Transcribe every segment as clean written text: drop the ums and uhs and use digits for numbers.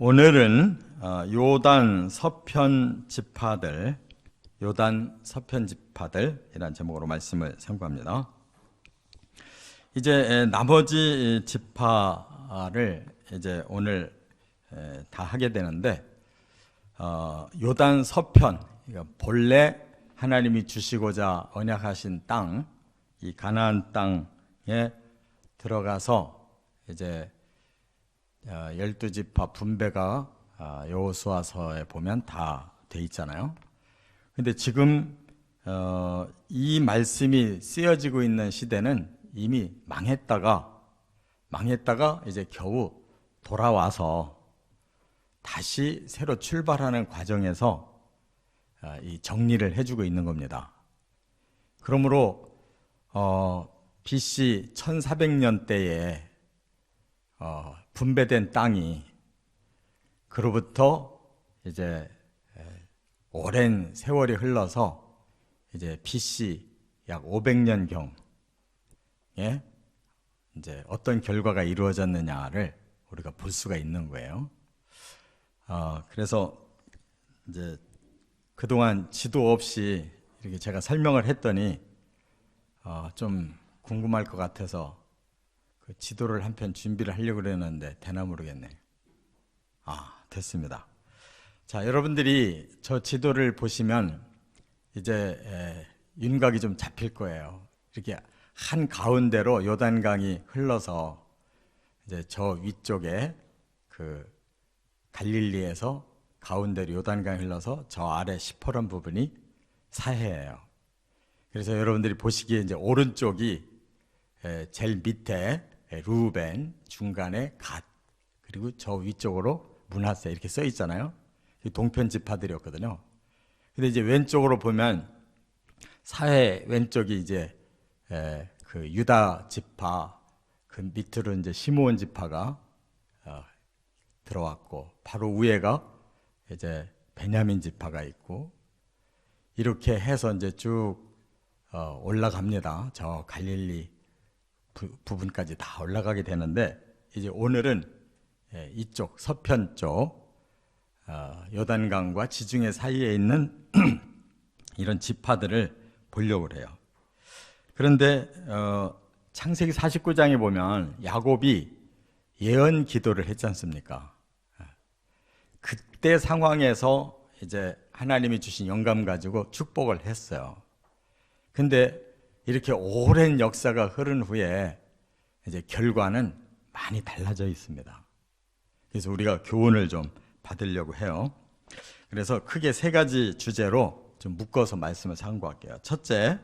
오늘은 요단 서편 지파들이란 제목으로 말씀을 선고합니다. 이제 나머지 지파를 이제 오늘 다 하게 되는데, 요단 서편, 본래 하나님이 주시고자 언약하신 땅, 이 가나안 땅에 들어가서 이제 12지파 분배가 여호수아서에 보면 다 돼 있잖아요. 근데 지금 이 말씀이 쓰여지고 있는 시대는 이미 망했다가 이제 겨우 돌아와서 다시 새로 출발하는 과정에서 이 정리를 해주고 있는 겁니다. 그러므로 BC 1400년대에 분배된 땅이 그로부터 이제 오랜 세월이 흘러서 이제 BC 약 500년경에 이제 어떤 결과가 이루어졌느냐를 우리가 볼 수가 있는 거예요. 그래서 이제 그동안 지도 없이 이렇게 제가 설명을 했더니 좀 궁금할 것 같아서 그 지도를 한 편 준비를 하려고 그랬는데 되나 모르겠네. 됐습니다. 자, 여러분들이 저 지도를 보시면 이제 윤곽이 좀 잡힐 거예요. 이렇게 한 가운데로 요단강이 흘러서 이제 저 위쪽에 그 갈릴리에서 가운데로 요단강이 흘러서 저 아래 시퍼런 부분이 사해예요. 그래서 여러분들이 보시기에 이제 오른쪽이 제일 밑에 루벤, 중간에 갓, 그리고 저 위쪽으로 므낫세 이렇게 써 있잖아요. 동편 지파들이었거든요. 근데 이제 왼쪽으로 보면 사해 왼쪽이 이제 그 유다 지파, 그 밑으로 이제 시므온 지파가 들어왔고, 바로 위에가 이제 베냐민 지파가 있고, 이렇게 해서 이제 쭉 올라갑니다. 저 갈릴리 부분까지 다 올라가게 되는데, 이제 오늘은 이쪽 서편 쪽 요단강과 지중해 사이에 있는 이런 지파들을 보려고 해요. 그런데 창세기 49장에 보면 야곱이 예언 기도를 했지 않습니까? 그때 상황에서 이제 하나님이 주신 영감 가지고 축복을 했어요. 근데 이렇게 오랜 역사가 흐른 후에 이제 결과는 많이 달라져 있습니다. 그래서 우리가 교훈을 좀 받으려고 해요. 그래서 크게 세 가지 주제로 좀 묶어서 말씀을 상고할게요. 첫째,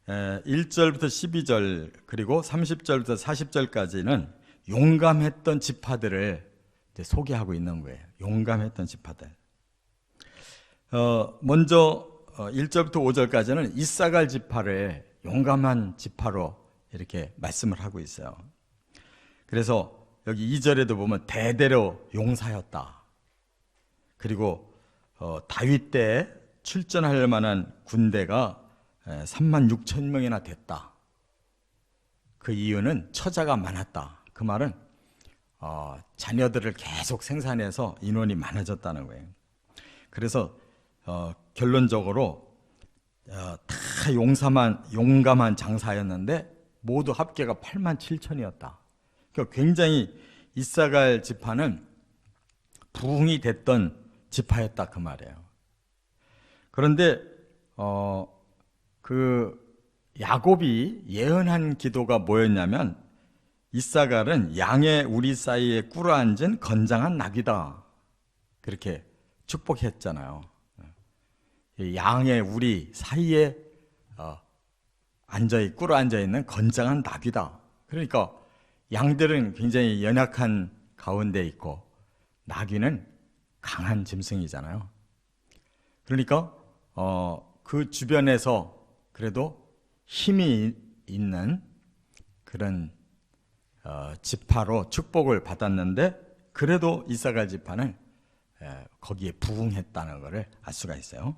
1절부터 12절 그리고 30절부터 40절까지는 용감했던 지파들을 소개하고 있는 거예요. 용감했던 지파들. 먼저 1절부터 5절까지는 이사갈 지파를 용감한 지파로 이렇게 말씀을 하고 있어요. 그래서 여기 2절에도 보면 대대로 용사였다. 그리고 다윗 때 출전할 만한 군대가 36,000명이나 됐다. 그 이유는 처자가 많았다. 그 말은 자녀들을 계속 생산해서 인원이 많아졌다는 거예요. 그래서 결론적으로 다 용감한 장사였는데 모두 합계가 87,000이었다. 그러니까 굉장히 이사갈 지파는 부흥이 됐던 지파였다 그 말이에요. 그런데 그 야곱이 예언한 기도가 뭐였냐면, 이사갈은 양의 우리 사이에 꿇어앉은 건장한 나귀다, 그렇게 축복했잖아요. 양의 우리 사이에 꿇어앉아 있는 건장한 나귀다. 그러니까 양들은 굉장히 연약한 가운데 있고 나귀는 강한 짐승이잖아요. 그러니까 그 주변에서 그래도 힘이 있는 그런 지파로 축복을 받았는데, 그래도 이사갈 지파는 거기에 부응했다는 것을 알 수가 있어요.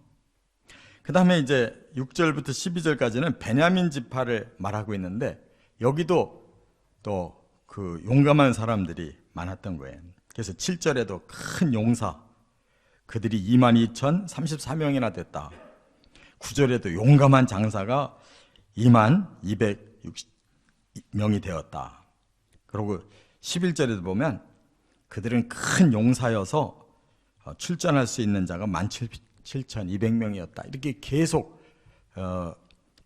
그 다음에 이제 6절부터 12절까지는 베냐민 지파를 말하고 있는데, 여기도 또 그 용감한 사람들이 많았던 거예요. 그래서 7절에도 큰 용사, 그들이 22,034명이나 됐다. 9절에도 용감한 장사가 22,260명이 되었다. 그리고 11절에도 보면 그들은 큰 용사여서 출전할 수 있는 자가 17,200명이었다. 이렇게 계속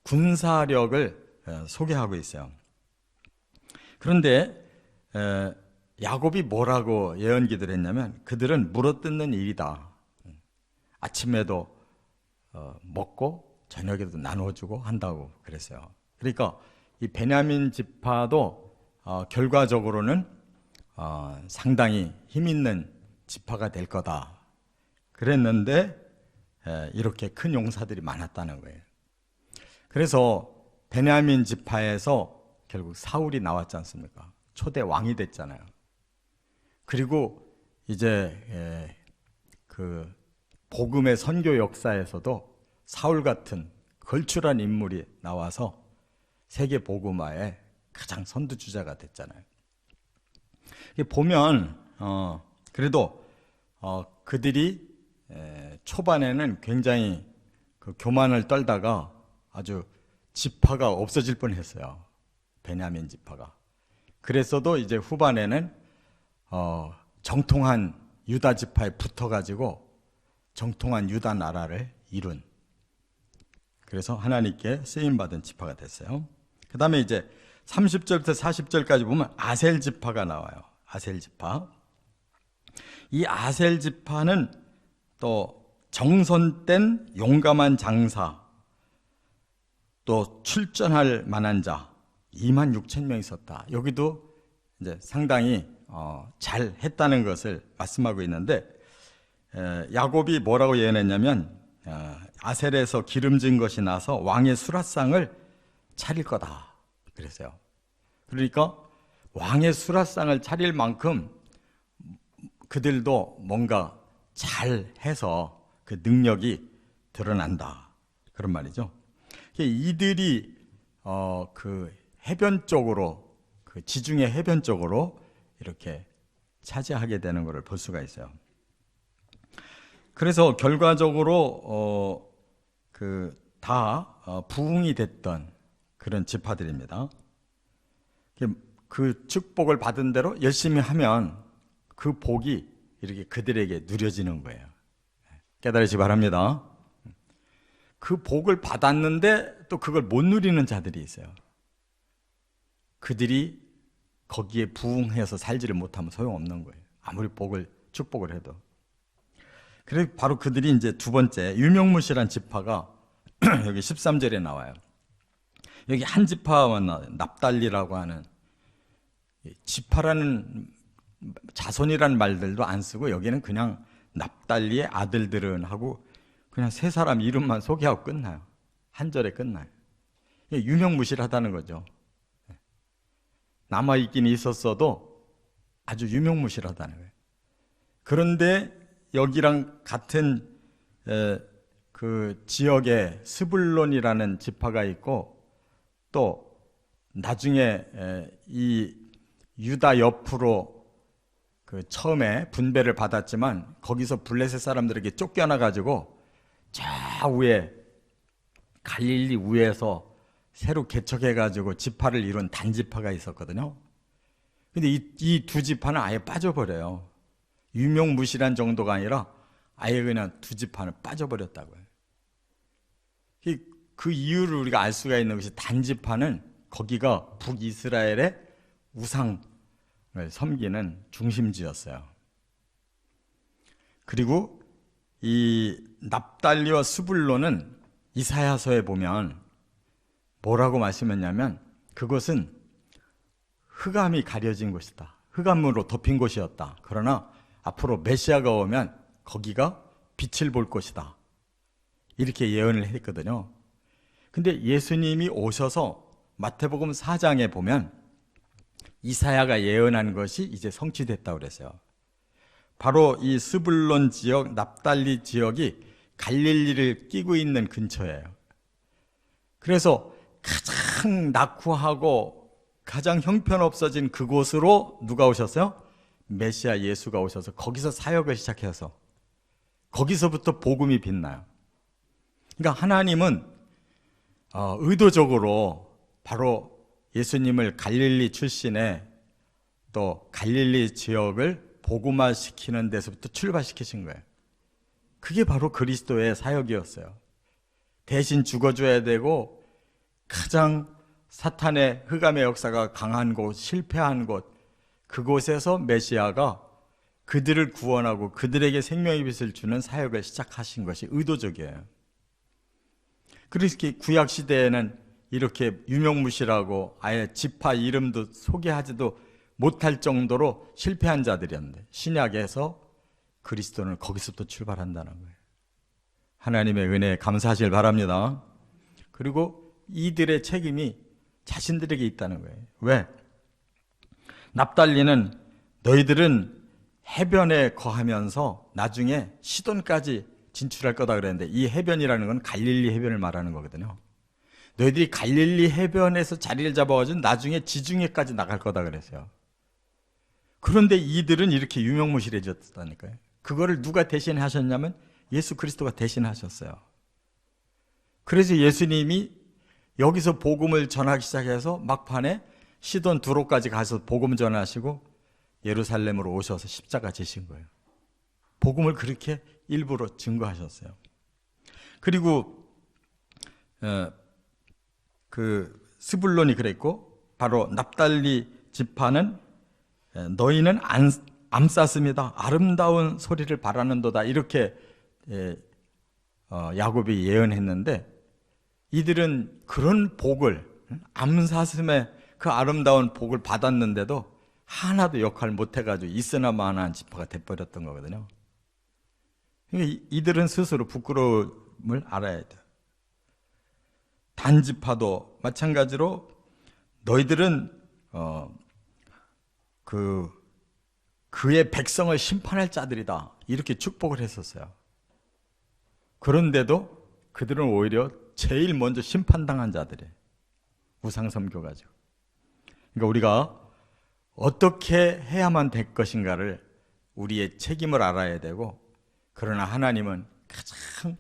군사력을 소개하고 있어요. 그런데 야곱이 뭐라고 예언기도를 했냐면 그들은 물어뜯는 일이다. 아침에도 먹고 저녁에도 나눠주고 한다고 그랬어요. 그러니까 이 베냐민 지파도 결과적으로는 상당히 힘 있는 지파가 될 거다 그랬는데 이렇게 큰 용사들이 많았다는 거예요. 그래서 베냐민 지파에서 결국 사울이 나왔지 않습니까? 초대 왕이 됐잖아요. 그리고 이제 그 복음의 선교 역사에서도 사울 같은 걸출한 인물이 나와서 세계 복음화의 가장 선두주자가 됐잖아요. 보면 그래도 그들이 초반에는 굉장히 그 교만을 떨다가 아주 지파가 없어질 뻔했어요. 베냐민 지파가. 그랬어도 이제 후반에는 정통한 유다 지파에 붙어가지고 정통한 유다 나라를 이룬, 그래서 하나님께 쓰임받은 지파가 됐어요. 그 다음에 이제 30절부터 40절까지 보면 아셀 지파가 나와요. 아셀 지파. 이 아셀 지파는 또 정선된 용감한 장사, 또 출전할 만한 자 26,000명 있었다. 여기도 이제 상당히 잘 했다는 것을 말씀하고 있는데, 야곱이 뭐라고 예언했냐면 아셀에서 기름진 것이 나서 왕의 수라상을 차릴 거다 그랬어요. 그러니까 왕의 수라상을 차릴 만큼 그들도 뭔가 잘해서 그 능력이 드러난다 그런 말이죠. 이들이 그 해변 쪽으로, 그 지중해 해변 쪽으로 이렇게 차지하게 되는 것을 볼 수가 있어요. 그래서 결과적으로 그 다 부흥이 됐던 그런 지파들입니다. 그 축복을 받은 대로 열심히 하면 그 복이 이렇게 그들에게 누려지는 거예요. 깨달으시기 바랍니다. 그 복을 받았는데 또 그걸 못 누리는 자들이 있어요. 그들이 거기에 부응해서 살지를 못하면 소용없는 거예요. 아무리 축복을 해도. 그래서 바로 그들이 이제 두 번째 유명무실한 지파가 여기 13절에 나와요. 여기 한 지파만 나와요. 납달리라고 하는, 지파라는 자손이라는 말들도 안 쓰고 여기는 그냥 납달리의 아들들은 하고 그냥 세 사람 이름만 소개하고 끝나요. 한 절에 끝나요. 유명무실하다는 거죠. 남아있긴 있었어도 아주 유명무실하다는 거예요. 그런데 여기랑 같은 그 지역에 스불론이라는 지파가 있고, 또 나중에 이 유다 옆으로 그 처음에 분배를 받았지만 거기서 블레셋 사람들에게 쫓겨나 가지고 저 위에 갈릴리 위에서 새로 개척해 가지고 지파를 이룬 단지파가 있었거든요. 근데 이 두 지파는 아예 빠져버려요. 유명무실한 정도가 아니라 아예 그냥 두 지파는 빠져버렸다고요. 그 이유를 우리가 알 수가 있는 것이, 단지파는 거기가 북이스라엘의 우상을 섬기는 중심지였어요. 그리고 이 납달리와 스불론은 이사야서에 보면 뭐라고 말씀했냐면 그것은 흑암이 가려진 곳이다. 흑암으로 덮인 곳이었다. 그러나 앞으로 메시아가 오면 거기가 빛을 볼 것이다. 이렇게 예언을 했거든요. 근데 예수님이 오셔서 마태복음 4장에 보면 이사야가 예언한 것이 이제 성취됐다고 그랬어요. 바로 이 스불론 지역, 납달리 지역이 갈릴리를 끼고 있는 근처예요. 그래서 가장 낙후하고 가장 형편없어진 그곳으로 누가 오셨어요? 메시아 예수가 오셔서 거기서 사역을 시작해서 거기서부터 복음이 빛나요. 그러니까 하나님은 의도적으로 바로 예수님을 갈릴리 출신의 또 갈릴리 지역을 복음화시키는 데서부터 출발시키신 거예요. 그게 바로 그리스도의 사역이었어요. 대신 죽어줘야 되고 가장 사탄의 흑암의 역사가 강한 곳, 실패한 곳, 그곳에서 메시아가 그들을 구원하고 그들에게 생명의 빛을 주는 사역을 시작하신 것이 의도적이에요. 그래서 구약 시대에는 이렇게 유명무실하고 아예 지파 이름도 소개하지도 못할 정도로 실패한 자들이었는데 신약에서 그리스도는 거기서부터 출발한다는 거예요. 하나님의 은혜에 감사하시길 바랍니다. 그리고 이들의 책임이 자신들에게 있다는 거예요. 왜? 납달리는 너희들은 해변에 거하면서 나중에 시돈까지 진출할 거다 그랬는데 이 해변이라는 건 갈릴리 해변을 말하는 거거든요. 너희들이 갈릴리 해변에서 자리를 잡아가지고 나중에 지중해까지 나갈 거다 그랬어요. 그런데 이들은 이렇게 유명무실해졌다니까요. 그거를 누가 대신하셨냐면 예수 그리스도가 대신하셨어요. 그래서 예수님이 여기서 복음을 전하기 시작해서 막판에 시돈 두로까지 가서 복음 전하시고 예루살렘으로 오셔서 십자가 지신 거예요. 복음을 그렇게 일부러 증거하셨어요. 그리고 그 스불론이 그랬고 바로 납달리 지파는 너희는 암쌌습니다. 아름다운 소리를 바라는도다. 이렇게 야곱이 예언했는데 이들은 그런 복을 암사슴의 그 아름다운 복을 받았는데도 하나도 역할 못해가지고 있으나마나한 지파가 돼버렸던 거거든요. 그러니까 이들은 스스로 부끄러움을 알아야 돼요. 단지파도 마찬가지로 너희들은 그의 백성을 심판할 자들이다 이렇게 축복을 했었어요. 그런데도 그들은 오히려 제일 먼저 심판당한 자들이에요. 우상섬겨 가지고. 그러니까 우리가 어떻게 해야만 될 것인가를 우리의 책임을 알아야 되고, 그러나 하나님은 가장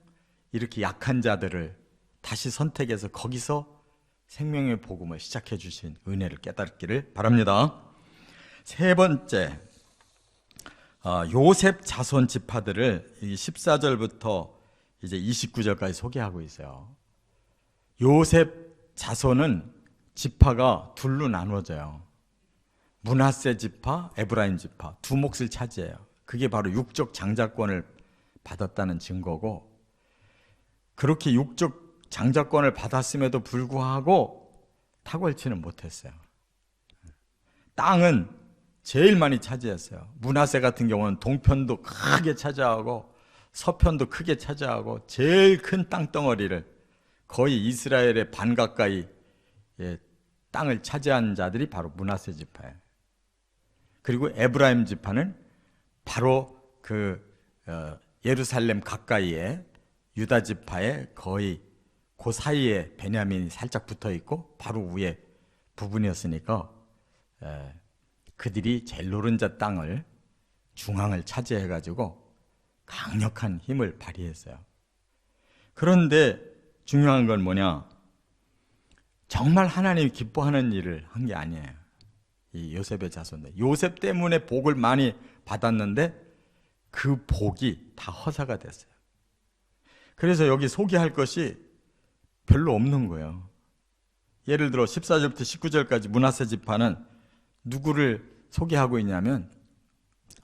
이렇게 약한 자들을 다시 선택해서 거기서 생명의 복음을 시작해 주신 은혜를 깨닫기를 바랍니다. 세 번째, 요셉 자손 지파들을 14절부터 이제 29절까지 소개하고 있어요. 요셉 자손은 지파가 둘로 나눠져요. 므낫세 지파, 에브라임 지파 두 몫을 차지해요. 그게 바로 육적 장자권을 받았다는 증거고, 그렇게 육적 장자권을 받았음에도 불구하고 탁월치는 못했어요. 땅은 제일 많이 차지했어요. 므낫세 같은 경우는 동편도 크게 차지하고 서편도 크게 차지하고 제일 큰 땅덩어리를 거의 이스라엘의 반 가까이 땅을 차지한 자들이 바로 므낫세 지파예요. 그리고 에브라임 지파는 바로 예루살렘 가까이에 유다 지파의 거의 그 사이에 베냐민이 살짝 붙어 있고 바로 위에 부분이었으니까 그들이 제일 노른자 땅을 중앙을 차지해 가지고 강력한 힘을 발휘했어요. 그런데 중요한 건 뭐냐? 정말 하나님이 기뻐하는 일을 한 게 아니에요. 이 요셉의 자손들. 요셉 때문에 복을 많이 받았는데 그 복이 다 허사가 됐어요. 그래서 여기 소개할 것이 별로 없는 거예요. 예를 들어 14절부터 19절까지 므낫세 지파는 누구를 소개하고 있냐면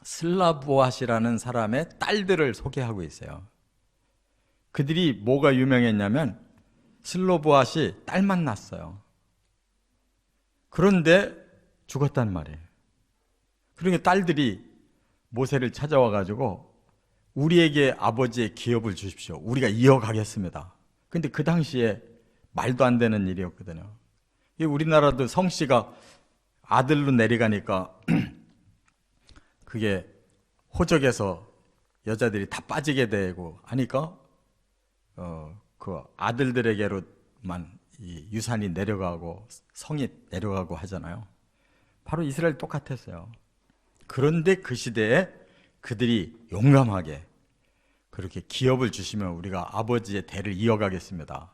슬라보앗이라는 사람의 딸들을 소개하고 있어요. 그들이 뭐가 유명했냐면 슬로보앗이 딸만 낳았어요. 그런데 죽었단 말이에요. 그러니까 딸들이 모세를 찾아와 가지고 우리에게 아버지의 기업을 주십시오. 우리가 이어가겠습니다. 근데 그 당시에 말도 안 되는 일이었거든요. 우리나라도 성씨가 아들로 내려가니까 그게 호적에서 여자들이 다 빠지게 되고 하니까 그 아들들에게로만 이 유산이 내려가고 성이 내려가고 하잖아요. 바로 이스라엘 똑같았어요. 그런데 그 시대에 그들이 용감하게 그렇게 기업을 주시면 우리가 아버지의 대를 이어가겠습니다.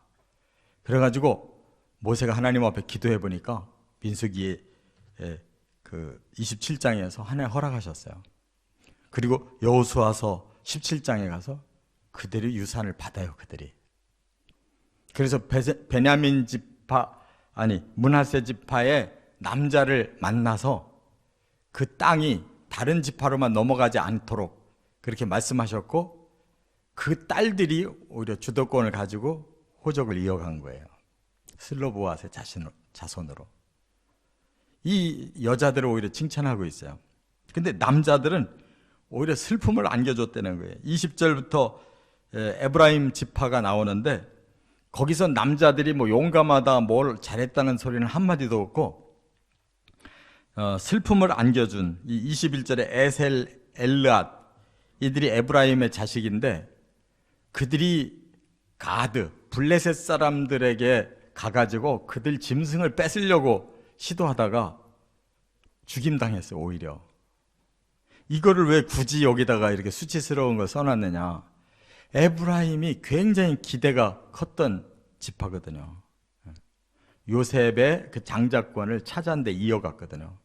그래가지고 모세가 하나님 앞에 기도해 보니까 민수기의 그 27장에서 하나님 허락하셨어요. 그리고 여호수아서 17장에 가서 그들이 유산을 받아요. 그들이. 그래서 베냐민 지파 므낫세 지파의 남자를 만나서 그 땅이 다른 지파로만 넘어가지 않도록 그렇게 말씀하셨고, 그 딸들이 오히려 주도권을 가지고 호적을 이어간 거예요. 슬로보아스의 자손으로. 이 여자들을 오히려 칭찬하고 있어요. 근데 남자들은 오히려 슬픔을 안겨줬다는 거예요. 20절부터 에브라임 지파가 나오는데, 거기서 남자들이 뭐 용감하다, 뭘 잘했다는 소리는 한마디도 없고, 슬픔을 안겨준 이 21절에 에셀, 엘르앗, 이들이 에브라임의 자식인데, 그들이 가드, 블레셋 사람들에게 가가지고 그들 짐승을 뺏으려고 시도하다가 죽임당했어요. 오히려. 이거를 왜 굳이 여기다가 이렇게 수치스러운 걸 써놨느냐. 에브라임이 굉장히 기대가 컸던 지파거든요. 요셉의 그 장자권을 차지하는데 이어갔거든요.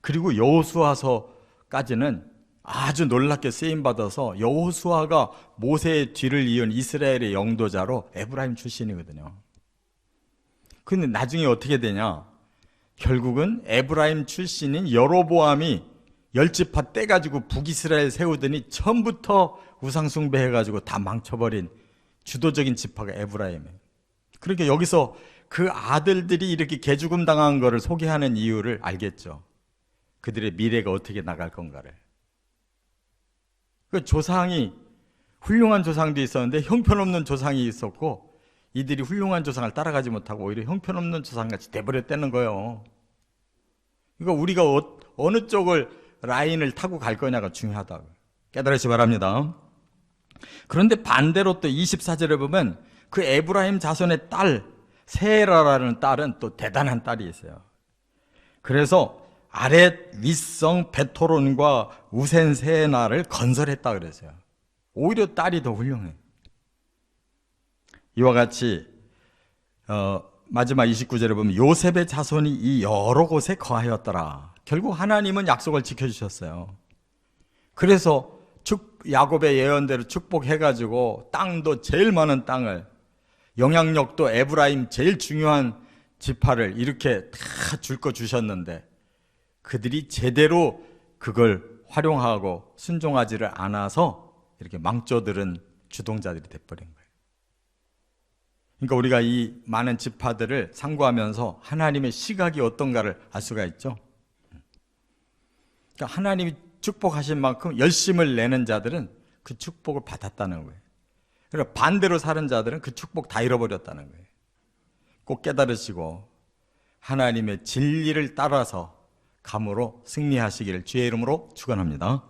그리고 여호수아서까지는 아주 놀랍게 쓰임받아서 여호수아가 모세의 뒤를 이은 이스라엘의 영도자로 에브라임 출신이거든요. 근데 나중에 어떻게 되냐. 결국은 에브라임 출신인 여로보암이 열지파 떼가지고 북이스라엘 세우더니 처음부터 우상숭배 해가지고 다 망쳐버린 주도적인 지파가 에브라임이에요. 그러니까 여기서 그 아들들이 이렇게 개죽음 당한 거를 소개하는 이유를 알겠죠. 그들의 미래가 어떻게 나갈 건가를. 그 조상이, 훌륭한 조상도 있었는데 형편없는 조상이 있었고, 이들이 훌륭한 조상을 따라가지 못하고 오히려 형편없는 조상같이 돼버렸다는 거예요. 그러니까 우리가 어느 쪽을 라인을 타고 갈 거냐가 중요하다고 깨달으시 바랍니다. 그런데 반대로 또 24절에 보면 그 에브라임 자손의 딸 세라라는 딸은 또 대단한 딸이 있어요. 그래서 아렛, 윗성, 베토론과 우센 세나를 건설했다 그랬어요. 오히려 딸이 더 훌륭해. 이와 같이 마지막 29절에 보면 요셉의 자손이 이 여러 곳에 거하였더라. 결국 하나님은 약속을 지켜주셨어요. 그래서 야곱의 예언대로 축복해가지고 땅도 제일 많은 땅을, 영향력도 에브라임 제일 중요한 지파를 이렇게 다 줄 거 주셨는데, 그들이 제대로 그걸 활용하고 순종하지를 않아서 이렇게 망조들은 주동자들이 돼버린 거예요. 그러니까 우리가 이 많은 지파들을 상고하면서 하나님의 시각이 어떤가를 알 수가 있죠. 그러니까 하나님이 축복하신 만큼 열심을 내는 자들은 그 축복을 받았다는 거예요. 그러니까 반대로 사는 자들은 그 축복 다 잃어버렸다는 거예요. 꼭 깨달으시고 하나님의 진리를 따라서 감으로 승리하시기를 주의 이름으로 축원합니다.